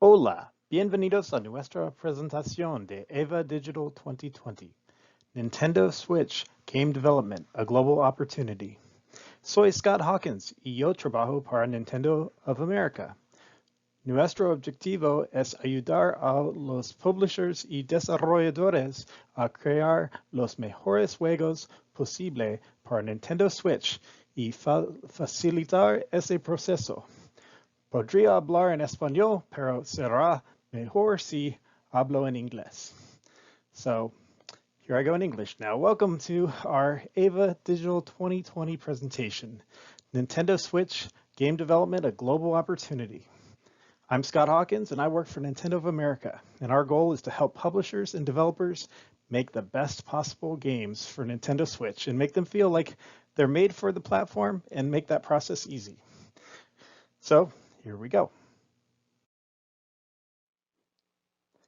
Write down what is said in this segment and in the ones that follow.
Hola, bienvenidos a nuestra presentación de ADVA Digital 2020, Nintendo Switch Game Development, a Global Opportunity. Soy Scott Hawkins y yo trabajo para Nintendo of America. Nuestro objetivo es ayudar a los publishers y desarrolladores a crear los mejores juegos posible para Nintendo Switch y facilitar ese proceso. Podría hablar en español, pero será mejor si hablo en inglés. So here I go in English now. Welcome to our ADVA Digital 2020 presentation, Nintendo Switch Game Development, a Global Opportunity. I'm Scott Hawkins and I work for Nintendo of America, and our goal is to help publishers and developers make the best possible games for Nintendo Switch and make them feel like they're made for the platform and make that process easy. So here we go.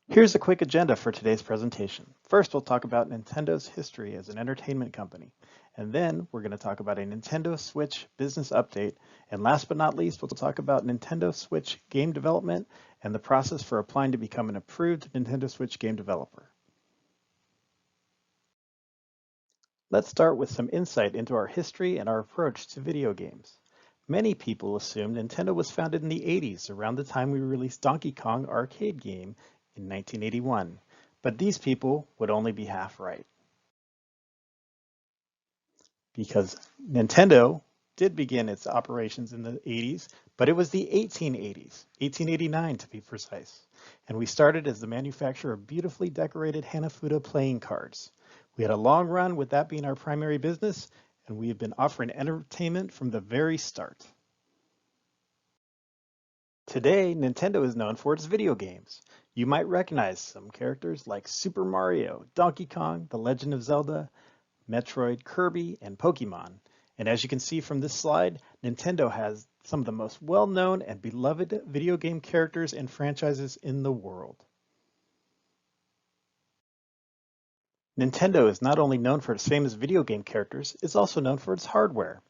Here's a quick agenda for today's presentation. First, we'll talk about Nintendo's history as an entertainment company. And then we're going to talk about a Nintendo Switch business update. And last but not least, we'll talk about Nintendo Switch game development and the process for applying to become an approved Nintendo Switch game developer. Let's start with some insight into our history and our approach to video games. Many people assume Nintendo was founded in the 80s, around the time we released Donkey Kong arcade game in 1981, but these people would only be half right. Because Nintendo did begin its operations in the 80s, but it was the 1880s, 1889 to be precise, and we started as the manufacturer of beautifully decorated Hanafuda playing cards. We had a long run with that being our primary business, and we have been offering entertainment from the very start. Today, Nintendo is known for its video games. You might recognize some characters like Super Mario, Donkey Kong, The Legend of Zelda, Metroid, Kirby, and Pokemon. And as you can see from this slide, Nintendo has some of the most well-known and beloved video game characters and franchises in the world. Nintendo is not only known for its famous video game characters, it's also known for its hardware.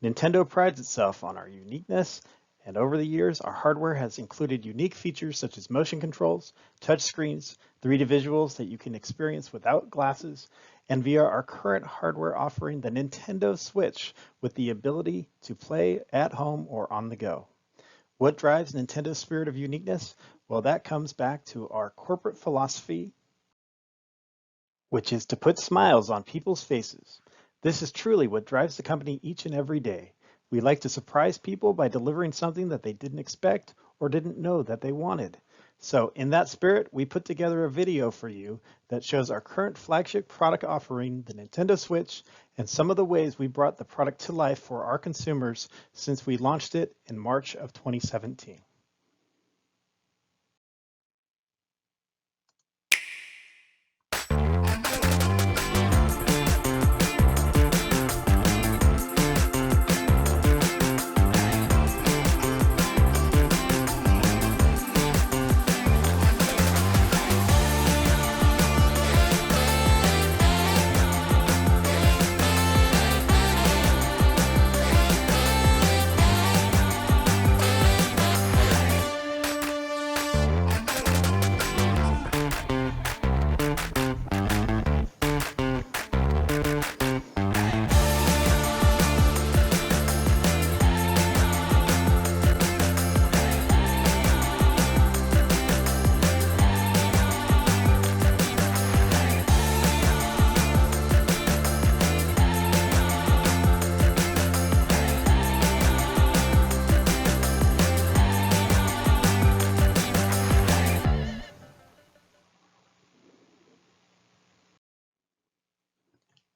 Nintendo prides itself on our uniqueness, and over the years, our hardware has included unique features such as motion controls, touch screens, 3D visuals that you can experience without glasses, and via our current hardware offering, the Nintendo Switch, with the ability to play at home or on the go. What drives Nintendo's spirit of uniqueness? Well, that comes back to our corporate philosophy, which is to put smiles on people's faces. This is truly what drives the company each and every day. We like to surprise people by delivering something that they didn't expect or didn't know that they wanted. So in that spirit, we put together a video for you that shows our current flagship product offering, the Nintendo Switch, and some of the ways we brought the product to life for our consumers since we launched it in March of 2017.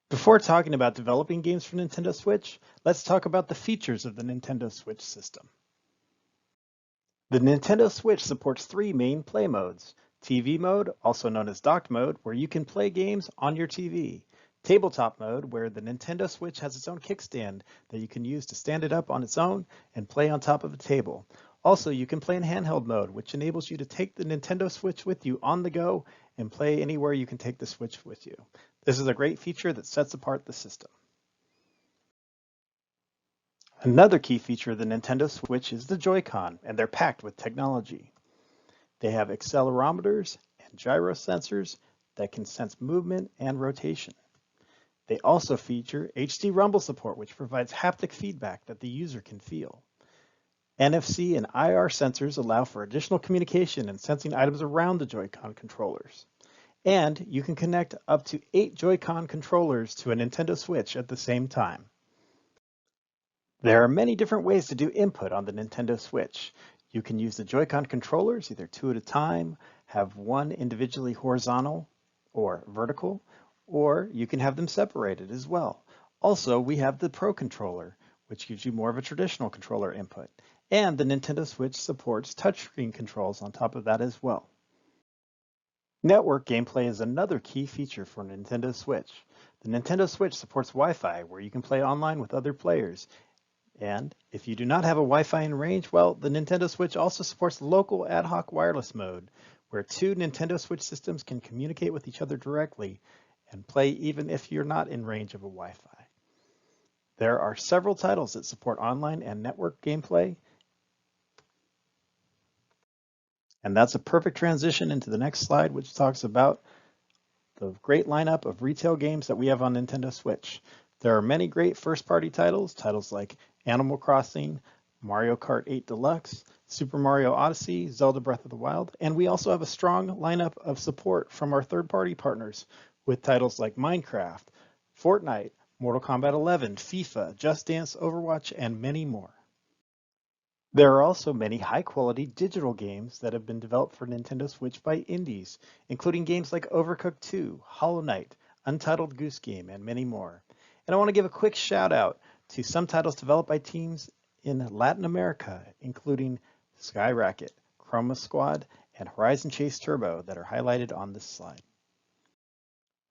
Before talking about developing games for Nintendo Switch, let's talk about the features of the Nintendo Switch system. The Nintendo Switch supports 3 main play modes. TV mode, also known as docked mode, where you can play games on your TV. Tabletop mode, where the Nintendo Switch has its own kickstand that you can use to stand it up on its own and play on top of a table. Also, you can play in handheld mode, which enables you to take the Nintendo Switch with you on the go and play anywhere you can take the Switch with you. This is a great feature that sets apart the system. Another key feature of the Nintendo Switch is the Joy-Con, and they're packed with technology. They have accelerometers and gyro sensors that can sense movement and rotation. They also feature HD rumble support, which provides haptic feedback that the user can feel. NFC and IR sensors allow for additional communication and sensing items around the Joy-Con controllers. And you can connect up to 8 Joy-Con controllers to a Nintendo Switch at the same time. There are many different ways to do input on the Nintendo Switch. You can use the Joy-Con controllers, either 2 at a time, have one individually horizontal or vertical, or you can have them separated as well. Also, we have the Pro Controller, which gives you more of a traditional controller input. And the Nintendo Switch supports touchscreen controls on top of that as well. Network gameplay is another key feature for Nintendo Switch. The Nintendo Switch supports Wi-Fi, where you can play online with other players. And if you do not have a Wi-Fi in range, well, the Nintendo Switch also supports local ad hoc wireless mode, where 2 Nintendo Switch systems can communicate with each other directly and play even if you're not in range of a Wi-Fi. There are several titles that support online and network gameplay. And that's a perfect transition into the next slide, which talks about the great lineup of retail games that we have on Nintendo Switch. There are many great first-party titles like Animal Crossing, Mario Kart 8 Deluxe, Super Mario Odyssey, Zelda Breath of the Wild, and we also have a strong lineup of support from our third-party partners with titles like Minecraft, Fortnite, Mortal Kombat 11, FIFA, Just Dance, Overwatch, and many more. There are also many high-quality digital games that have been developed for Nintendo Switch by indies, including games like Overcooked 2, Hollow Knight, Untitled Goose Game, and many more. And I want to give a quick shout out to some titles developed by teams in Latin America, including Skyracket, Chroma Squad, and Horizon Chase Turbo that are highlighted on this slide.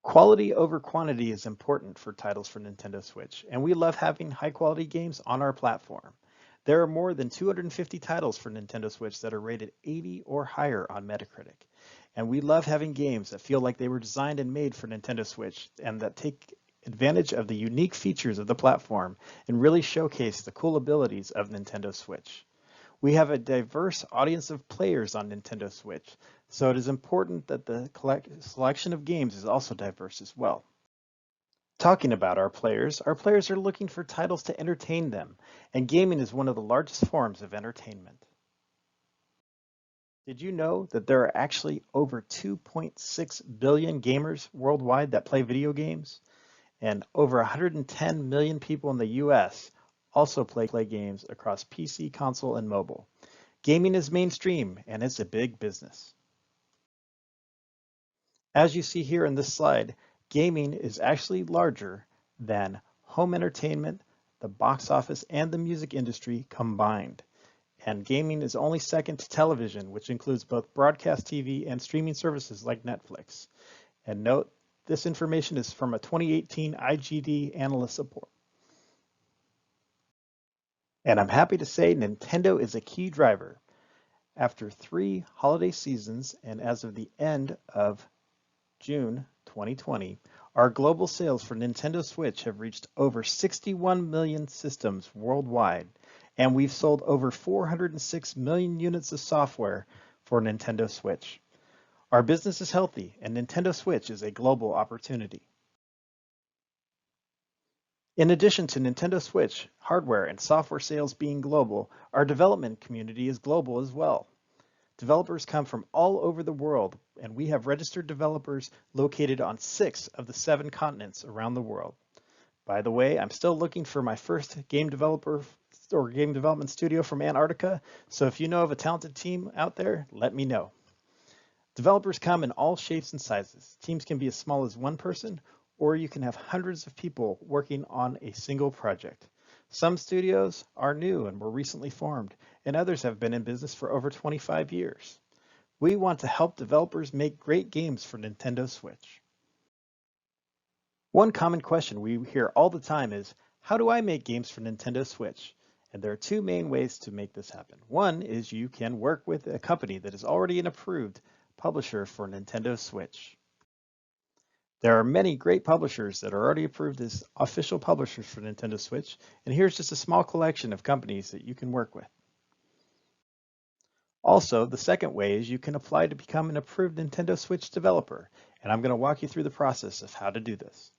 Quality over quantity is important for titles for Nintendo Switch, and we love having high-quality games on our platform. There are more than 250 titles for Nintendo Switch that are rated 80 or higher on Metacritic. And we love having games that feel like they were designed and made for Nintendo Switch and that take advantage of the unique features of the platform and really showcase the cool abilities of Nintendo Switch. We have a diverse audience of players on Nintendo Switch, so it is important that the selection of games is also diverse as well. Talking about our players are looking for titles to entertain them, and gaming is one of the largest forms of entertainment. Did you know that there are actually over 2.6 billion gamers worldwide that play video games? And over 110 million people in the US also play games across PC, console, and mobile. Gaming is mainstream, and it's a big business. As you see here in this slide, gaming is actually larger than home entertainment, the box office, and the music industry combined. And gaming is only second to television, which includes both broadcast TV and streaming services like Netflix. And note, this information is from a 2018 IGD analyst report. And I'm happy to say Nintendo is a key driver. After 3 holiday seasons and as of the end of June 2020, our global sales for Nintendo Switch have reached over 61 million systems worldwide, and we've sold over 406 million units of software for Nintendo Switch. Our business is healthy, and Nintendo Switch is a global opportunity. In addition to Nintendo Switch, hardware and software sales being global, our development community is global as well. Developers come from all over the world, and we have registered developers located on 6 of the 7 continents around the world. By the way, I'm still looking for my first game developer or game development studio from Antarctica, so if you know of a talented team out there, let me know. Developers come in all shapes and sizes. Teams can be as small as 1 person, or you can have hundreds of people working on a single project. Some studios are new and were recently formed, and others have been in business for over 25 years. We want to help developers make great games for Nintendo Switch. One common question we hear all the time is, how do I make games for Nintendo Switch? And there are 2 main ways to make this happen. One is you can work with a company that is already an approved publisher for Nintendo Switch. There are many great publishers that are already approved as official publishers for Nintendo Switch, and here's just a small collection of companies that you can work with. Also, the second way is you can apply to become an approved Nintendo Switch developer, and I'm going to walk you through the process of how to do this.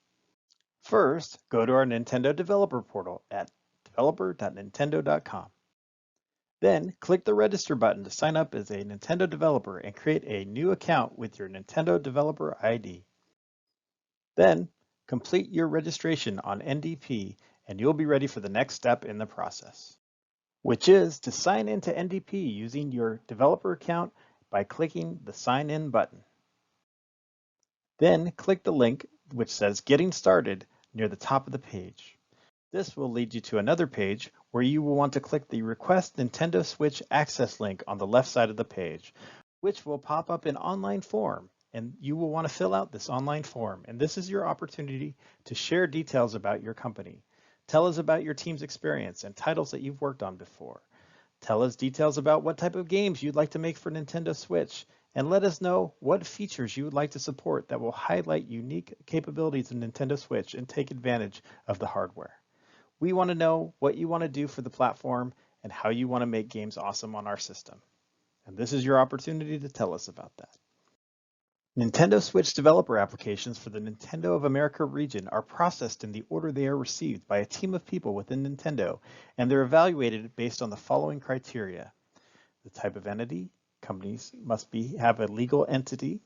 First, go to our Nintendo Developer Portal at developer.nintendo.com. Then, click the Register button to sign up as a Nintendo developer and create a new account with your Nintendo Developer ID. Then, complete your registration on NDP and you'll be ready for the next step in the process, which is to sign into NDP using your developer account by clicking the Sign In button. Then, click the link which says Getting Started near the top of the page. This will lead you to another page where you will want to click the Request Nintendo Switch Access link on the left side of the page, which will pop up an online form, and you will want to fill out this online form. And this is your opportunity to share details about your company. Tell us about your team's experience and titles that you've worked on before. Tell us details about what type of games you'd like to make for Nintendo Switch, and let us know what features you would like to support that will highlight unique capabilities of Nintendo Switch and take advantage of the hardware. We want to know what you want to do for the platform and how you want to make games awesome on our system. And this is your opportunity to tell us about that. Nintendo Switch developer applications for the Nintendo of America region are processed in the order they are received by a team of people within Nintendo, and they're evaluated based on the following criteria: the type of entity, companies must have a legal entity;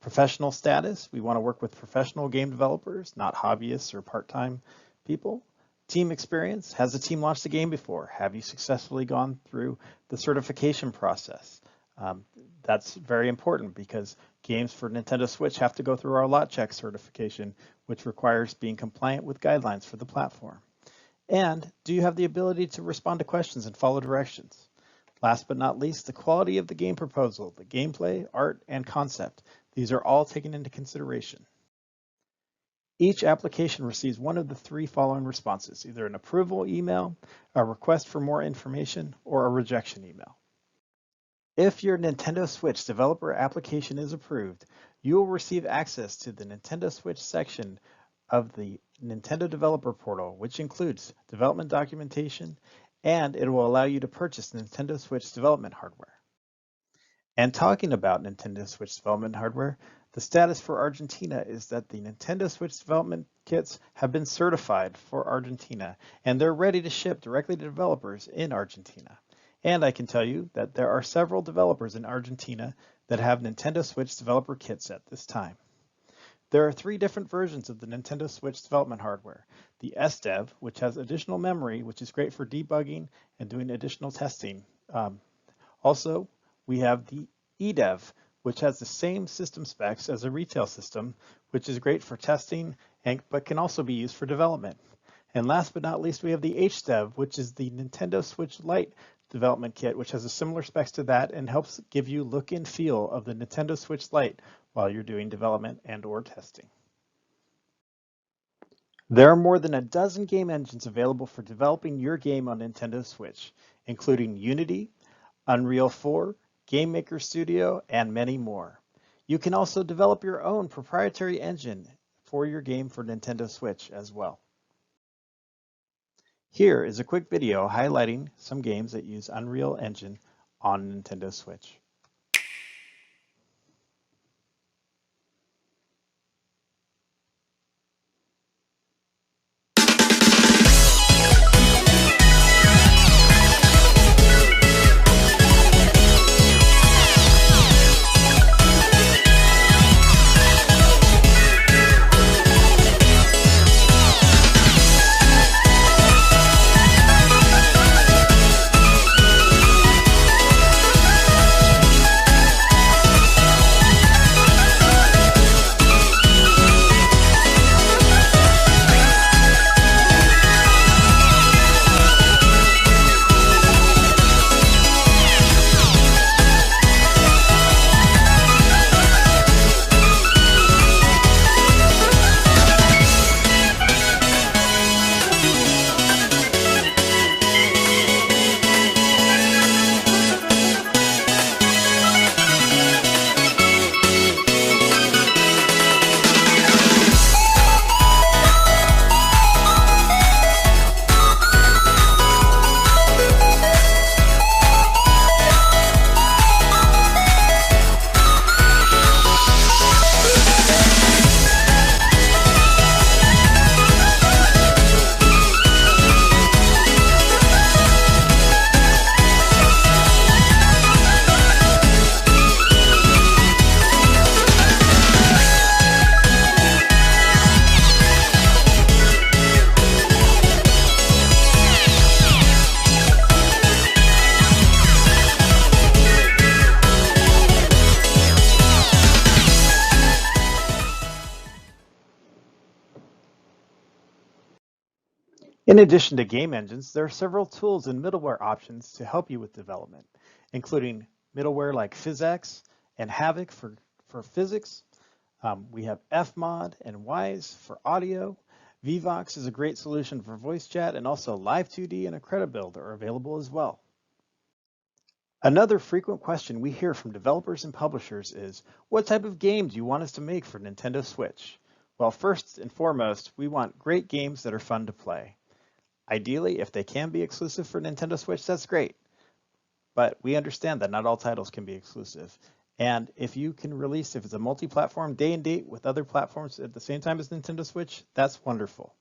professional status, we want to work with professional game developers, not hobbyists or part-time people; team experience, has the team launched the game before? Have you successfully gone through the certification process? That's very important because games for Nintendo Switch have to go through our lot check certification, which requires being compliant with guidelines for the platform. And do you have the ability to respond to questions and follow directions? Last but not least, the quality of the game proposal, the gameplay, art, and concept. These are all taken into consideration. Each application receives one of the three following responses: either an approval email, a request for more information, or a rejection email. If your Nintendo Switch developer application is approved, you will receive access to the Nintendo Switch section of the Nintendo Developer Portal, which includes development documentation, and it will allow you to purchase Nintendo Switch development hardware. And talking about Nintendo Switch development hardware, the status for Argentina is that the Nintendo Switch development kits have been certified for Argentina, and they're ready to ship directly to developers in Argentina. And I can tell you that there are several developers in Argentina that have Nintendo Switch developer kits at this time. There are three different versions of the Nintendo Switch development hardware: the SDEV, which has additional memory, which is great for debugging and doing additional testing. Also, we have the EDEV, which has the same system specs as a retail system, which is great for testing but can also be used for development. And last but not least, we have the HDEV, which is the Nintendo Switch Lite development kit, which has a similar specs to that and helps give you look and feel of the Nintendo Switch Lite while you're doing development and or testing. There are more than a dozen game engines available for developing your game on Nintendo Switch, including Unity, Unreal 4, Game Maker Studio, and many more. You can also develop your own proprietary engine for your game for Nintendo Switch as well. Here is a quick video highlighting some games that use Unreal Engine on Nintendo Switch. In addition to game engines, there are several tools and middleware options to help you with development, including middleware like PhysX and Havoc for physics. We have Fmod and Wise for audio. Vivox is a great solution for voice chat, and also Live2D and Incredibuild are available as well. Another frequent question we hear from developers and publishers is, what type of game do you want us to make for Nintendo Switch? Well, first and foremost, we want great games that are fun to play. Ideally, if they can be exclusive for Nintendo Switch, that's great. But we understand that not all titles can be exclusive. And if you can release, if it's a multi-platform day and date with other platforms at the same time as Nintendo Switch, that's wonderful.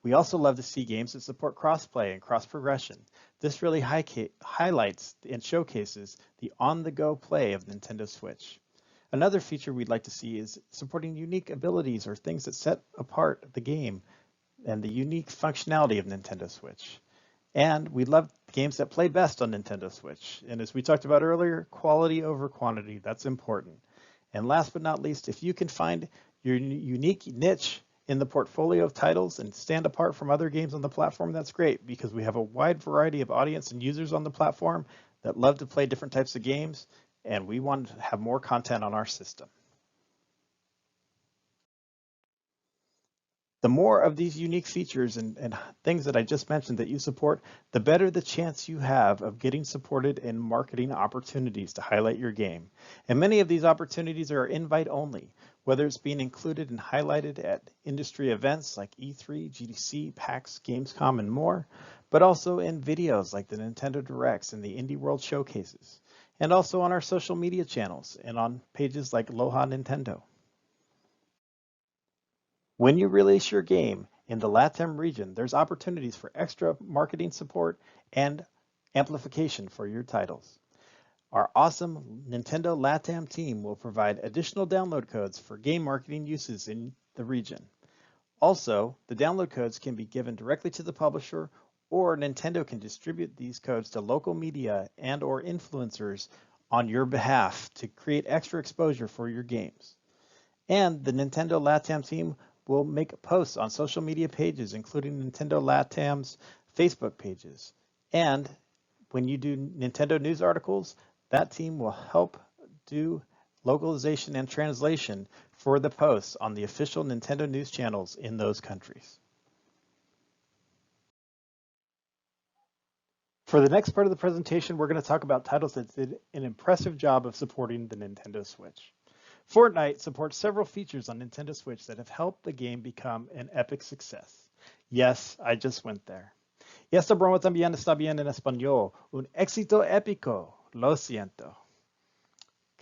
We also love to see games that support cross-play and cross-progression. This really highlights and showcases the on-the-go play of Nintendo Switch. Another feature we'd like to see is supporting unique abilities or things that set apart the game and the unique functionality of Nintendo Switch. And we love games that play best on Nintendo Switch. And as we talked about earlier, quality over quantity, that's important. And last but not least, if you can find your unique niche in the portfolio of titles and stand apart from other games on the platform, that's great, because we have a wide variety of audience and users on the platform that love to play different types of games, and we want to have more content on our system. The more of these unique features and things that I just mentioned that you support, the better the chance you have of getting supported in marketing opportunities to highlight your game. And many of these opportunities are invite only, whether it's being included and highlighted at industry events like E3, GDC, PAX, Gamescom, and more, but also in videos like the Nintendo Directs and the Indie World Showcases, and also on our social media channels and on pages like Aloha Nintendo. When you release your game in the LATAM region, there's opportunities for extra marketing support and amplification for your titles. Our awesome Nintendo LATAM team will provide additional download codes for game marketing uses in the region. Also, the download codes can be given directly to the publisher, or Nintendo can distribute these codes to local media and/or influencers on your behalf to create extra exposure for your games. And the Nintendo LATAM team will make posts on social media pages, including Nintendo LATAM's Facebook pages. And when you do Nintendo news articles, that team will help do localization and translation for the posts on the official Nintendo news channels in those countries. For the next part of the presentation, we're going to talk about titles that did an impressive job of supporting the Nintendo Switch. Fortnite supports several features on Nintendo Switch that have helped the game become an epic success. Yes, I just went there. Y esta broma también está bien en español. Un éxito épico. Lo siento.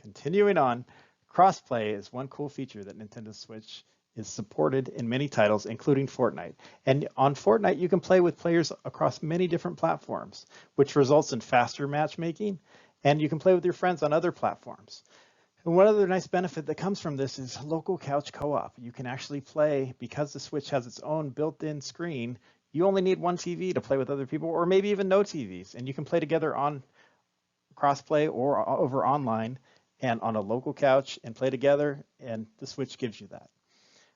Continuing on, crossplay is one cool feature that Nintendo Switch is supported in many titles, including Fortnite. And on Fortnite, you can play with players across many different platforms, which results in faster matchmaking, and you can play with your friends on other platforms. And one other nice benefit that comes from this is local couch co-op. You can actually play, because the Switch has its own built-in screen, you only need one TV to play with other people, or maybe even no TVs, and you can play together on crossplay or over online and on a local couch and play together, and the Switch gives you that.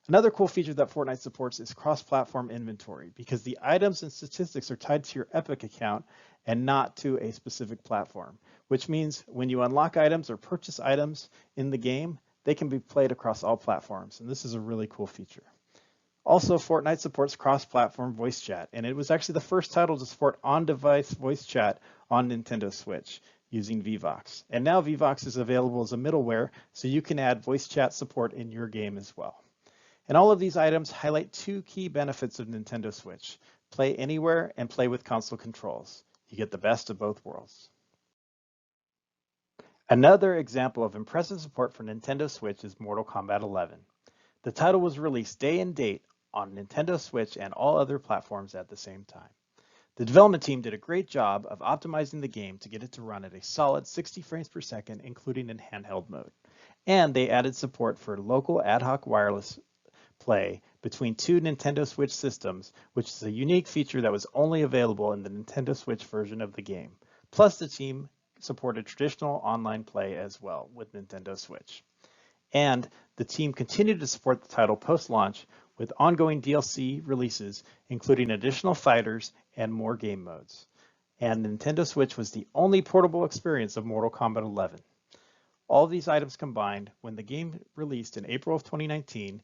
Another cool feature that Fortnite supports is cross-platform inventory, because the items and statistics are tied to your Epic account and not to a specific platform, which means when you unlock items or purchase items in the game, they can be played across all platforms, and this is a really cool feature. Also, Fortnite supports cross-platform voice chat, and it was actually the first title to support on-device voice chat on Nintendo Switch using Vivox. And now Vivox is available as a middleware, so you can add voice chat support in your game as well. And all of these items highlight two key benefits of Nintendo Switch: play anywhere and play with console controls. You get the best of both worlds. Another example of impressive support for Nintendo Switch is Mortal Kombat 11. The title was released day and date on Nintendo Switch and all other platforms at the same time. The development team did a great job of optimizing the game to get it to run at a solid 60 frames per second, including in handheld mode. And they added support for local ad hoc wireless play between two Nintendo Switch systems, which is a unique feature that was only available in the Nintendo Switch version of the game. Plus, the team supported traditional online play as well with Nintendo Switch. And the team continued to support the title post-launch with ongoing DLC releases, including additional fighters and more game modes. And Nintendo Switch was the only portable experience of Mortal Kombat 11. All these items combined, when the game released in April of 2019,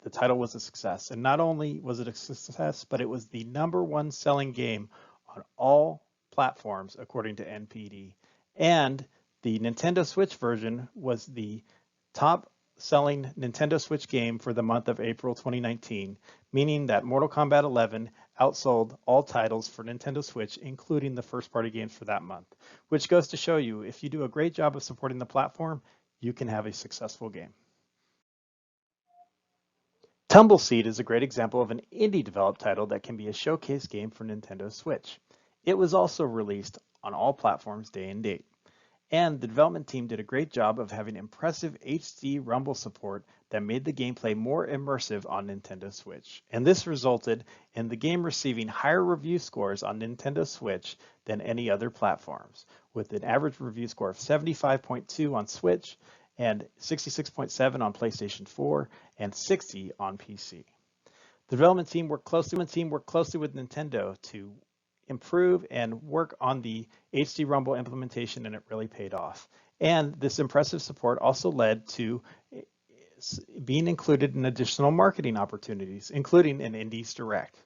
the title was a success. And not only was it a success, but it was the #1 selling game on all platforms, according to NPD. And the Nintendo Switch version was the top selling Nintendo Switch game for the month of April 2019, meaning that Mortal Kombat 11 outsold all titles for Nintendo Switch, including the first-party games for that month, which goes to show you, if you do a great job of supporting the platform, you can have a successful game. Tumbleseed is a great example of an indie-developed title that can be a showcase game for Nintendo Switch. It was also released on all platforms day and date. And the development team did a great job of having impressive HD rumble support that made the gameplay more immersive on Nintendo Switch. And this resulted in the game receiving higher review scores on Nintendo Switch than any other platforms, with an average review score of 75.2 on Switch and 66.7 on PlayStation 4 and 60 on PC. The development team worked closely with Nintendo to improve and work on the HD Rumble implementation, and it really paid off. And this impressive support also led to being included in additional marketing opportunities, including an Indies Direct.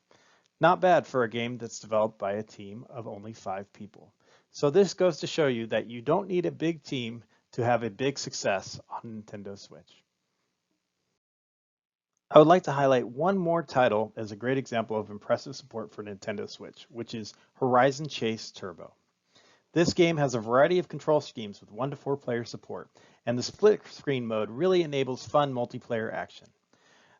Not bad for a game that's developed by a team of only 5 people. So this goes to show you that you don't need a big team to have a big success on Nintendo Switch. I would like to highlight one more title as a great example of impressive support for Nintendo Switch, which is Horizon Chase Turbo. This game has a variety of control schemes with 1 to 4 player support, and the split screen mode really enables fun multiplayer action.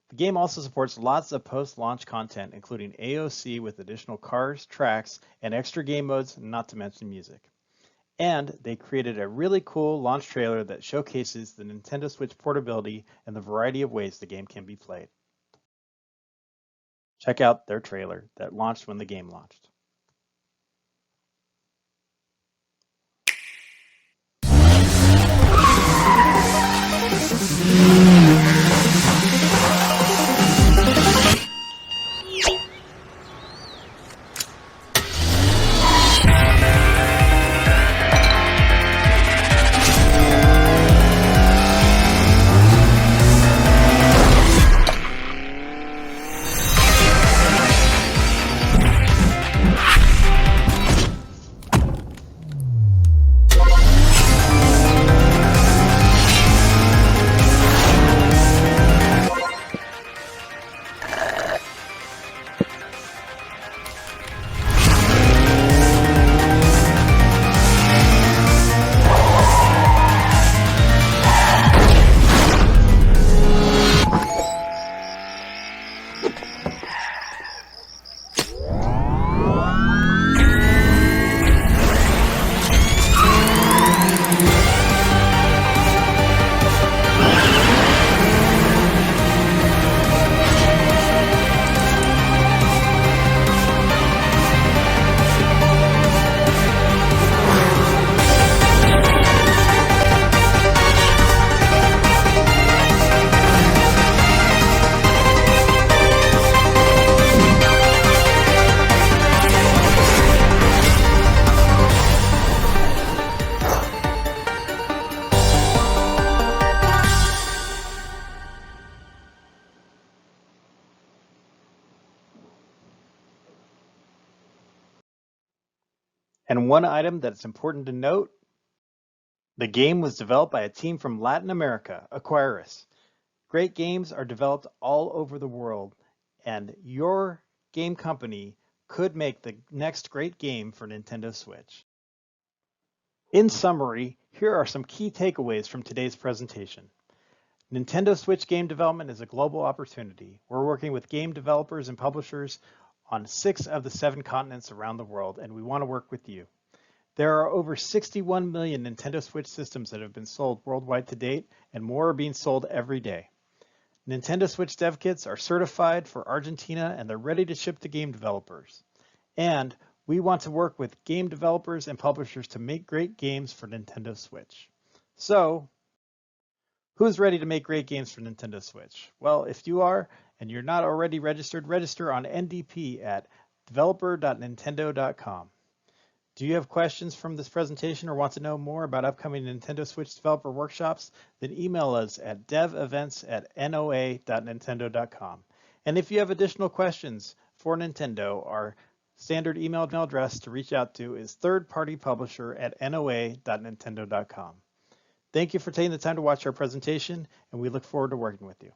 The game also supports lots of post-launch content, including AOC with additional cars, tracks, and extra game modes, not to mention music. And they created a really cool launch trailer that showcases the Nintendo Switch portability and the variety of ways the game can be played. Check out their trailer that launched when the game launched. And one item that's important to note, the game was developed by a team from Latin America, Acquiris. Great games are developed all over the world, and your game company could make the next great game for Nintendo Switch. In summary, here are some key takeaways from today's presentation. Nintendo Switch game development is a global opportunity. We're working with game developers and publishers on 6 of the 7 continents around the world, and we want to work with you. There are over 61 million Nintendo Switch systems that have been sold worldwide to date, and more are being sold every day. Nintendo Switch dev kits are certified for Argentina, and they're ready to ship to game developers. And we want to work with game developers and publishers to make great games for Nintendo Switch. So, who's ready to make great games for Nintendo Switch? Well, if you are, and you're not already registered, register on NDP at developer.nintendo.com. Do you have questions from this presentation or want to know more about upcoming Nintendo Switch developer workshops? Then email us at devevents@noa.nintendo.com. And if you have additional questions for Nintendo, our standard email address to reach out to is thirdpartypublisher@noa.nintendo.com. Thank you for taking the time to watch our presentation, and we look forward to working with you.